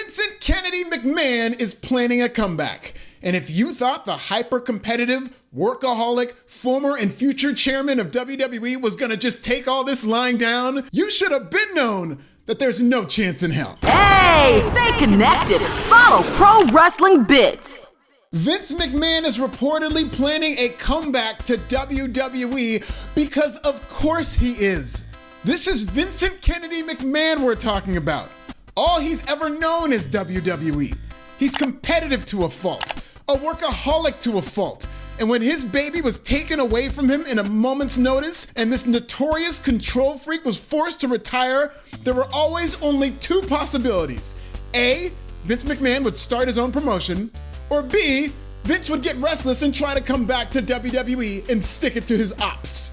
Vincent Kennedy McMahon is planning a comeback. And if you thought the hyper-competitive, workaholic, former and future chairman of WWE was gonna just take all this lying down, you should have been known that there's no chance in hell. Hey, stay connected. Follow Pro Wrestling Bits. Vince McMahon is reportedly planning a comeback to WWE because of course he is. This is Vincent Kennedy McMahon we're talking about. All he's ever known is WWE. He's competitive to a fault, a workaholic to a fault. And when his baby was taken away from him in a moment's notice and this notorious control freak was forced to retire, there were always only two possibilities. A, Vince McMahon would start his own promotion, or B, Vince would get restless and try to come back to WWE and stick it to his opps.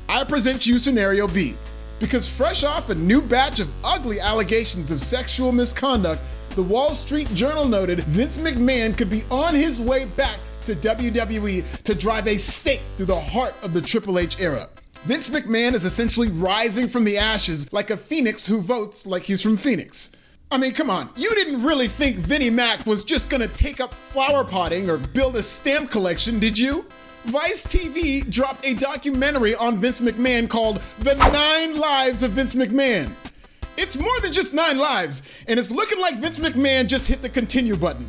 I present you scenario B, because fresh off a new batch of ugly allegations of sexual misconduct, the Wall Street Journal noted Vince McMahon could be on his way back to WWE to drive a stake through the heart of the Triple H era. Vince McMahon is essentially rising from the ashes like a phoenix who votes like he's from Phoenix. I mean, come on, you didn't really think Vinnie Mac was just gonna take up flower potting or build a stamp collection, did you? Vice TV dropped a documentary on Vince McMahon called The 9 Lives of Vince McMahon. It's more than just 9 lives, and it's looking like Vince McMahon just hit the continue button.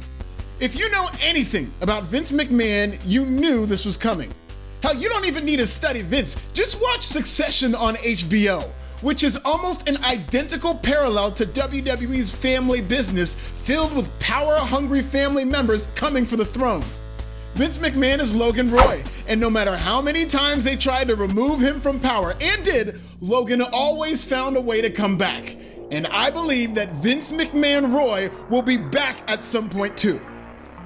If you know anything about Vince McMahon, you knew this was coming. Hell, you don't even need to study Vince. Just watch Succession on HBO, which is almost an identical parallel to WWE's family business filled with power-hungry family members coming for the throne. Vince McMahon is Logan Roy, and no matter how many times they tried to remove him from power, and did, Logan always found a way to come back. And I believe that Vince McMahon Roy will be back at some point too.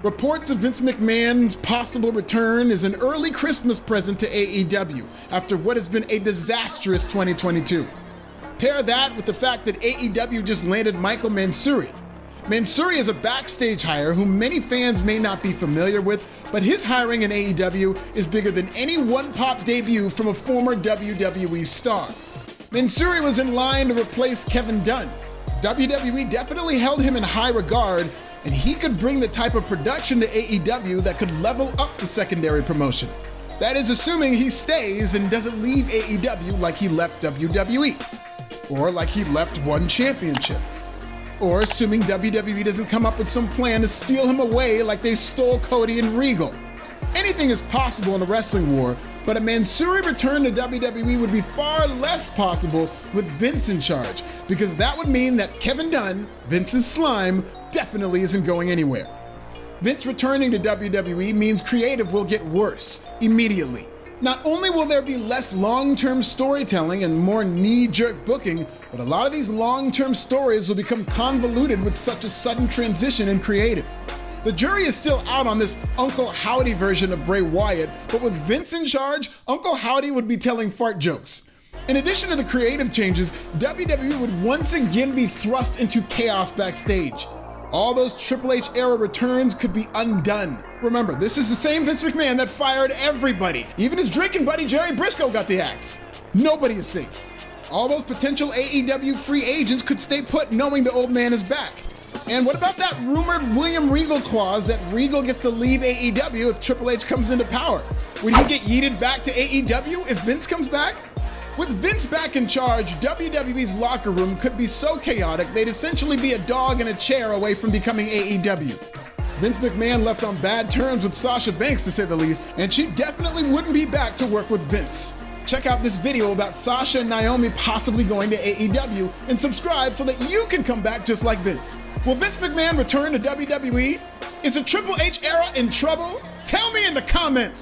Reports of Vince McMahon's possible return is an early Christmas present to AEW after what has been a disastrous 2022. Pair that with the fact that AEW just landed Michael Mansury. Mansury is a backstage hire whom many fans may not be familiar with, but his hiring in AEW is bigger than any one-pop debut from a former WWE star. Mansury was in line to replace Kevin Dunn. WWE definitely held him in high regard, and he could bring the type of production to AEW that could level up the secondary promotion. That is assuming he stays and doesn't leave AEW like he left WWE, or like he left one championship. Or assuming WWE doesn't come up with some plan to steal him away like they stole Cody and Regal. Anything is possible in a wrestling war, but a Mansury return to WWE would be far less possible with Vince in charge, because that would mean that Kevin Dunn, Vince's slime, definitely isn't going anywhere. Vince returning to WWE means creative will get worse immediately. Not only will there be less long-term storytelling and more knee-jerk booking, but a lot of these long-term stories will become convoluted with such a sudden transition in creative. The jury is still out on this Uncle Howdy version of Bray Wyatt, but with Vince in charge, Uncle Howdy would be telling fart jokes. In addition to the creative changes, WWE would once again be thrust into chaos backstage. All those Triple H era returns could be undone. Remember, this is the same Vince McMahon that fired everybody. Even his drinking buddy Jerry Briscoe got the axe. Nobody is safe. All those potential AEW free agents could stay put knowing the old man is back. And what about that rumored William Regal clause that Regal gets to leave AEW if Triple H comes into power? Would he get yeeted back to AEW if Vince comes back? With Vince back in charge, WWE's locker room could be so chaotic they'd essentially be a dog in a chair away from becoming AEW. Vince McMahon left on bad terms with Sasha Banks, to say the least, and she definitely wouldn't be back to work with Vince. Check out this video about Sasha and Naomi possibly going to AEW, and subscribe so that you can come back just like Vince. Will Vince McMahon return to WWE? Is the Triple H era in trouble? Tell me in the comments!